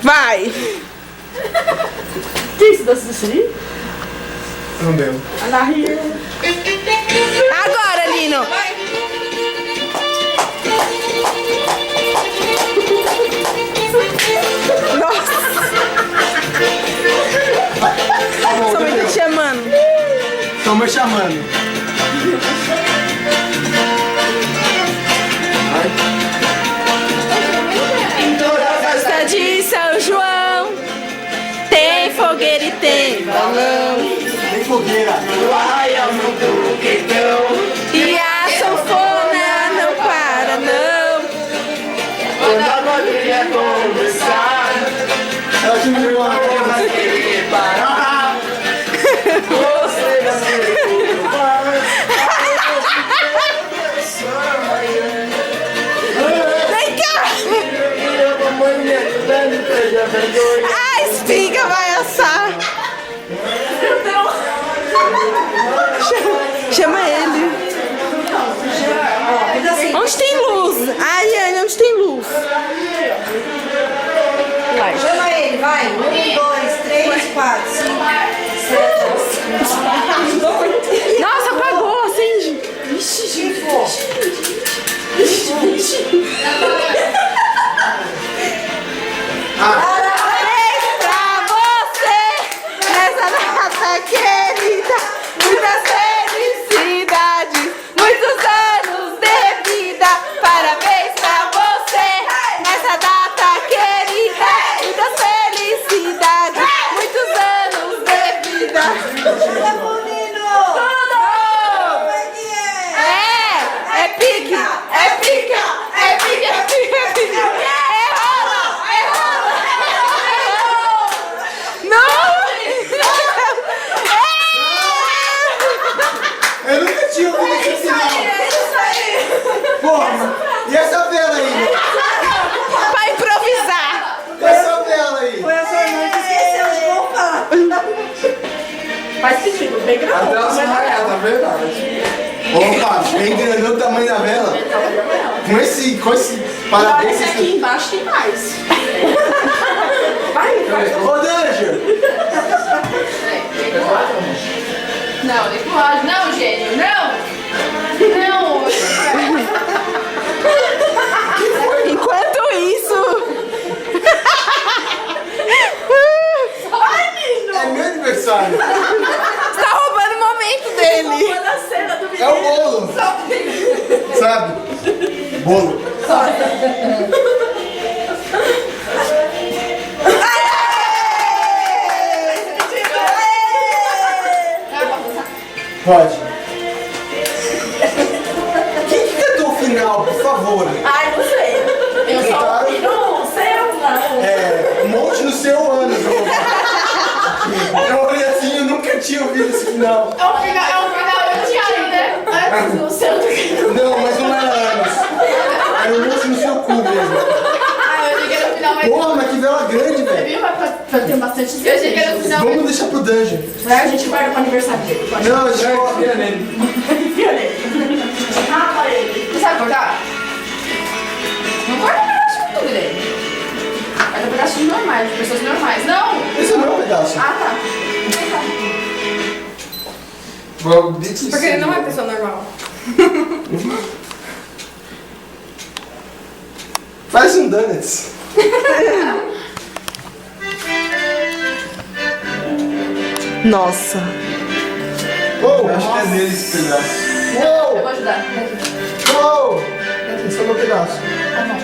Vai. Que isso, doce do Siri? Não deu. Agora, Lino. Nossa. Sua mãe tá te chamando. Estão me chamando. Festa de São João. Tem fogueira e tem balão. Tem fogueira. E a sanfona não para, não. Ela diminuiu uma coisa. Vem cá. A espiga vai assar. Chama ele. Onde tem luz? Ai, Anne, onde tem luz? Chama ele, vai. 1, 2, 3, 4, 5, 6. Nossa, apagou, acende. Ixi, gente. Parabéns pra você nessa data querida. Muitas felicidades, muitos anos de vida. Parabéns pra você nessa data querida. Muitas felicidades, muitos anos de vida. É pique, é pique, é pique, é pique, é pique. É rola, é rola. Não! Eu nunca tinha ouvido esse sinal. Porra, e essa vela aí? Pra improvisar. E essa vela aí? Foi a sua irmã que esqueceu de voltar. Faz sentido, bem A grandão. vela se marca, tá verdade. Opa, bem grande o tamanho da vela. Com esse parabéns. Esse aqui embaixo tem mais. Vai, vai. Ô, Danger! Não, nem pode. Não, gênio, não! Não! Enquanto isso. É meu aniversário. Você tá roubando o momento dele. Olha a cena do É menino. o bolo. Sabe? Bolo. Pode. Quem que cantou o final, por favor? Ai, não sei. Eu só Cantaram? ouvi no seu, não. É, um monte no seu ano, João. Eu olhei assim, eu nunca tinha ouvido esse final. É um final de diário, né? Antes do seu do que no Não, mas não era anos. Era um monte no seu cu mesmo. Ah, eu achei que era o final mais. Porra, mas que vela grande, velho. viu? Pra ter bastante Eu achei que era o final mais. Vamos deixar pro Dungeon. A gente guarda pro aniversário dele. Pode. Não, a gente confia nele. Enfia nele. Ah, olha ele. Não sabe cortar? Não corta um pedaço muito grande. Corta pedaços normais, de pessoas normais. Não! Esse é o meu pedaço. Ah, tá. Porque ele não é pessoa normal. Faz um donuts. Nossa. Uou, acho que é dele esse pedaço. Eu Uou, vou ajudar. Daqui. uou. Esse é o meu pedaço. Tá bom.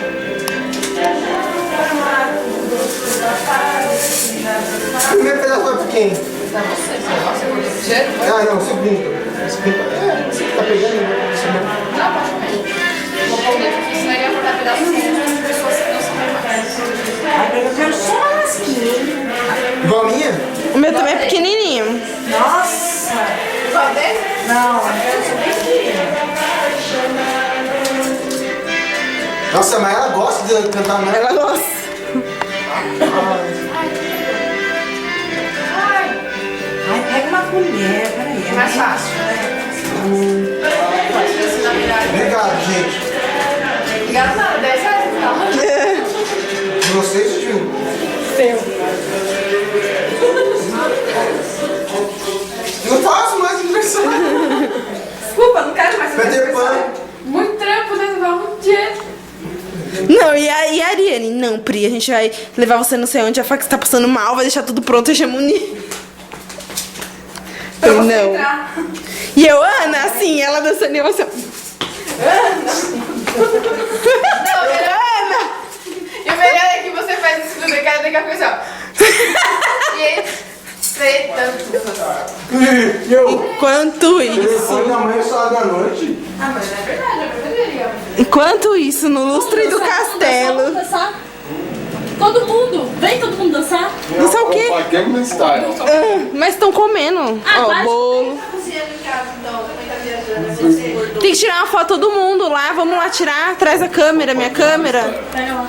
O primeiro pedaço vai pra quem? Tá você. Você cortou o cheiro? Foi? Ah, não, segundo. É, você que tá pegando. Não, pode comer. Vou pôr dentro aqui, senão ele ia cortar pedaços de pessoas que não são normais. Ai, eu quero só uma lasquinha. Igual a minha? O meu também é pequenininho. Nossa. Igual dele? Não, eu quero só bem pequena. Nossa, mas ela gosta de cantar, né? Ela gosta. Ai, pega uma colher, peraí. É mais fácil. Pode ser assim na mirada. Obrigado, gente. Obrigado nada, 10 reais no final. vocês, Juju? Eu faço mais aniversário. Desculpa, não quero mais fazer Peter Pan. aniversário. Muito trampo, né? Você vai muito dinheiro. Não, e a Ariane? Não, Pri, a gente vai levar você não sei onde, a faca está passando mal, vai deixar tudo pronto, a Gemuni. Pra você Não. entrar. E eu, Ana, assim, ela dançando e eu assim. Não, Ana! e o melhor é que você faz isso pro cara daqui a pouco assim, ó. E ele Enquanto isso. Telefone amanhã às 9 da noite. Ah, mas é verdade, é verdadeiro. Enquanto isso, no lustre do Vamos castelo. dançar? Todo mundo. Vem todo mundo dançar. Dançar o quê? Gangnam Style. Mas estão comendo. Ah, Ó, vai. bolo. Cozinhando em casa, então, também tá viajando, é você. Tem que tirar uma foto todo mundo lá. Vamos lá tirar. Traz a câmera, minha câmera. Pega lá.